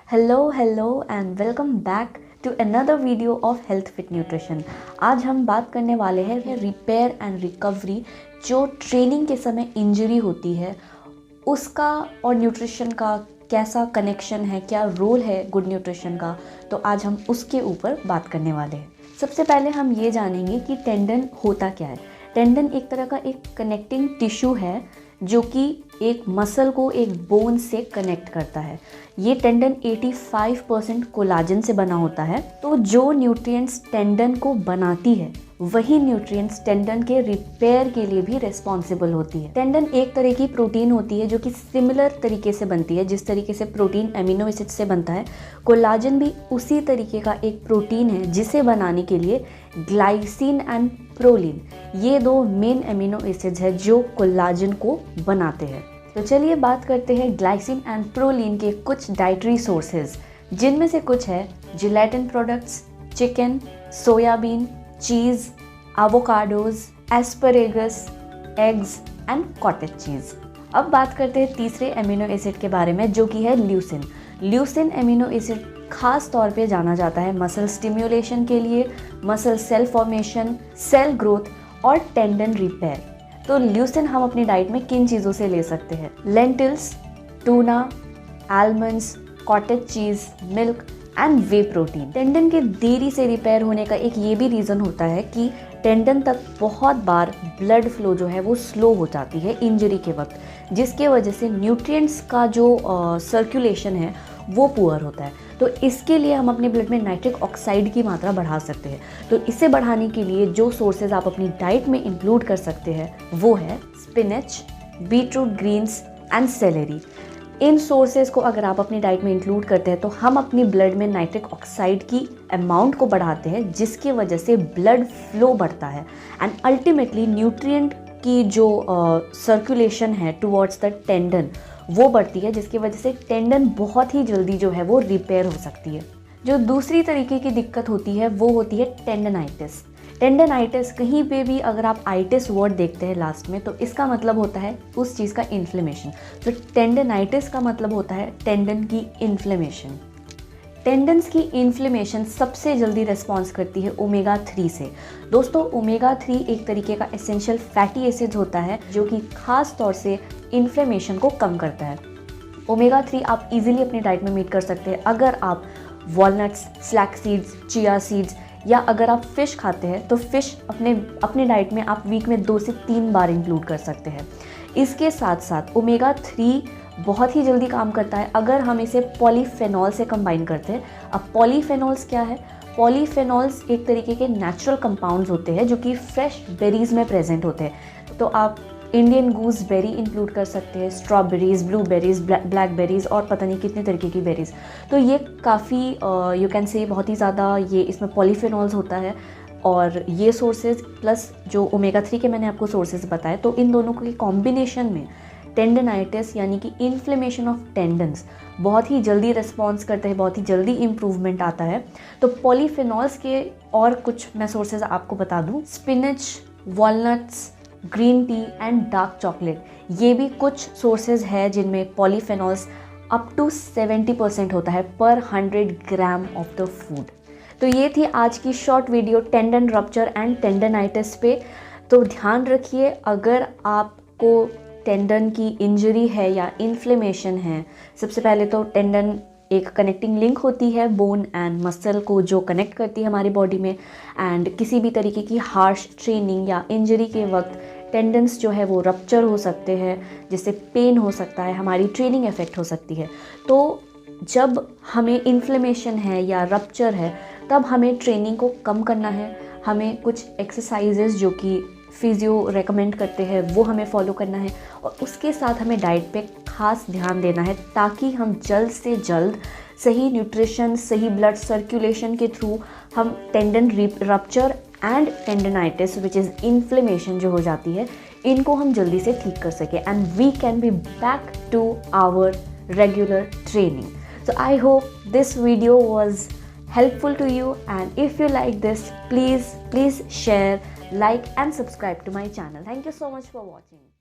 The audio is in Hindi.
Hello and welcome back to another video of health fit nutrition. आज हम बात करने वाले हैं रिपेयर एंड रिकवरी, जो ट्रेनिंग के समय इंजरी होती है उसका और न्यूट्रिशन का कैसा कनेक्शन है, क्या रोल है गुड न्यूट्रिशन का। तो आज हम उसके ऊपर बात करने वाले हैं। सबसे पहले हम ये जानेंगे कि टेंडन होता क्या है। टेंडन एक तरह का एक कनेक्टिंग टिश्यू है जो कि एक मसल को एक बोन से कनेक्ट करता है। ये टेंडन 85% कोलाजन से बना होता है। तो जो न्यूट्रिएंट्स टेंडन को बनाती है वही न्यूट्रिएंट्स टेंडन के रिपेयर के लिए भी रिस्पॉन्सिबल होती है। टेंडन एक तरह की प्रोटीन होती है जो कि सिमिलर तरीके से बनती है। जिस तरीके से प्रोटीन एमिनो एसिड से बनता है, कोलाजन भी उसी तरीके का एक प्रोटीन है जिसे बनाने के लिए ग्लाइसिन एंड प्रोलीन, ये दो मेन एमिनो एसिड्स है जो कोलाजन को बनाते हैं। तो चलिए बात करते हैं ग्लाइसिन एंड प्रोलीन के कुछ डाइटरी सोर्सेज, जिनमें से कुछ है gelatin products, chicken, soybean, cheese, avocados, asparagus, eggs and cottage चीज़। अब बात करते हैं तीसरे एमिनो एसिड के बारे में, जो कि है ल्यूसिन। ल्यूसिन एमिनो एसिड खास तौर पे जाना जाता है मसल स्टिम्युलेशन के लिए, muscle cell formation, cell growth और टेंडन रिपेयर। तो ल्यूसिन हम अपनी डाइट में किन चीज़ों से ले सकते हैं? Lentils, tuna, almonds, cottage cheese, milk and way protein. Tendon के देरी से रिपेयर होने का एक ये भी रीज़न होता है कि टेंडन तक बहुत बार ब्लड फ्लो जो है वो स्लो हो जाती है इंजरी के वक्त, जिसके वजह से न्यूट्रिएंट्स का जो सर्कुलेशन है वो पुअर होता है। तो इसके लिए हम अपने ब्लड में नाइट्रिक ऑक्साइड की मात्रा बढ़ा सकते हैं। तो इसे बढ़ाने के लिए जो सोर्सेज आप अपनी डाइट में इंक्लूड कर सकते हैं वो है spinach, beetroot greens and celery. इन सोर्सेज को अगर आप अपनी डाइट में इंक्लूड करते हैं तो हम अपनी ब्लड में नाइट्रिक ऑक्साइड की अमाउंट को बढ़ाते हैं, जिसकी वजह से ब्लड फ्लो बढ़ता है एंड अल्टीमेटली न्यूट्रिएंट की जो सर्कुलेशन है टुवर्ड्स द टेंडन वो बढ़ती है, जिसकी वजह से टेंडन बहुत ही जल्दी जो है वो रिपेयर हो सकती है। जो दूसरी तरीके की दिक्कत होती है वो होती है टेंडनाइटिस। टेंडनाइटिस, कहीं पे भी अगर आप आइटिस वर्ड देखते हैं लास्ट में, तो इसका मतलब होता है उस चीज़ का इन्फ्लेमेशन। तो टेंडनाइटिस का मतलब होता है टेंडन की इन्फ्लेमेशन। टेंडन्स की इन्फ्लेमेशन सबसे जल्दी रिस्पॉन्स करती है ओमेगा 3 से। दोस्तों, ओमेगा 3 एक तरीके का एसेंशियल फैटी एसिड होता है जो कि खास तौर से इन्फ्लेमेशन को कम करता है। ओमेगा 3 आप इजीली अपनी डाइट में मीट कर सकते हैं अगर आप walnuts, flax seeds, chia seeds, या अगर आप फ़िश खाते हैं तो फ़िश अपने डाइट में आप वीक में 2 से 3 बार इंक्लूड कर सकते हैं। इसके साथ साथ ओमेगा 3 बहुत ही जल्दी काम करता है अगर हम इसे पॉलीफेनॉल से कंबाइन करते हैं। अब पॉलीफेनॉल्स क्या है? पॉलीफेनॉल्स एक तरीके के नेचुरल कंपाउंड्स होते हैं जो कि फ्रेश बेरीज़ में प्रेजेंट होते हैं। तो आप इंडियन गूसबेरी इंक्लूड कर सकते हैं, स्ट्रॉबेरीज़, ब्लूबेरीज़, ब्लैकबेरीज़ और पता नहीं कितने तरीके की बेरीज़। तो ये काफ़ी यू कैन से बहुत ही ज़्यादा ये इसमें पॉलीफेनॉल्स होता है। और ये सोर्सेज प्लस जो ओमेगा 3 के मैंने आपको सोर्सेज बताए, तो इन दोनों के कॉम्बिनेशन में टेंडनाइटिस यानी कि इन्फ्लेमेशन ऑफ टेंडन्स बहुत ही जल्दी रिस्पॉन्स करते हैं, बहुत ही जल्दी इम्प्रूवमेंट आता है। तो पॉलीफेनॉल्स के और कुछ मैं सोर्सेज आपको बता दूँ, spinach, walnuts, green tea and dark chocolate, ये भी कुछ सोर्सेज है जिनमें पॉलीफेनॉल्स अप टू 70% होता है पर 100 ग्राम ऑफ द फूड। तो ये थी आज की short video tendon rupture and tendinitis पे। तो ध्यान रखिए, अगर आपको टेंडन की इंजरी है या इन्फ्लेमेशन है, सबसे पहले तो टेंडन एक कनेक्टिंग लिंक होती है बोन एंड मसल को, जो कनेक्ट करती है हमारी बॉडी में। एंड किसी भी तरीके की हार्श ट्रेनिंग या इंजरी के वक्त टेंडन्स जो है वो रप्चर हो सकते हैं, जिससे पेन हो सकता है, हमारी ट्रेनिंग इफेक्ट हो सकती है। तो जब हमें इन्फ्लेमेशन है या रप्चर है तब हमें ट्रेनिंग को कम करना है। हमें कुछ एक्सरसाइजेज जो कि फिजियो रेकमेंड करते हैं वो हमें फॉलो करना है, और उसके साथ हमें डाइट पे खास ध्यान देना है ताकि हम जल्द से जल्द सही न्यूट्रिशन, सही ब्लड सर्कुलेशन के थ्रू हम tendon rupture and tendinitis which is inflammation जो हो जाती है, इनको हम जल्दी से ठीक कर सकें and we can be back to our regular training. So I hope this video was helpful to you, and if you like this, please share, like and subscribe to my channel. Thank you so much for watching.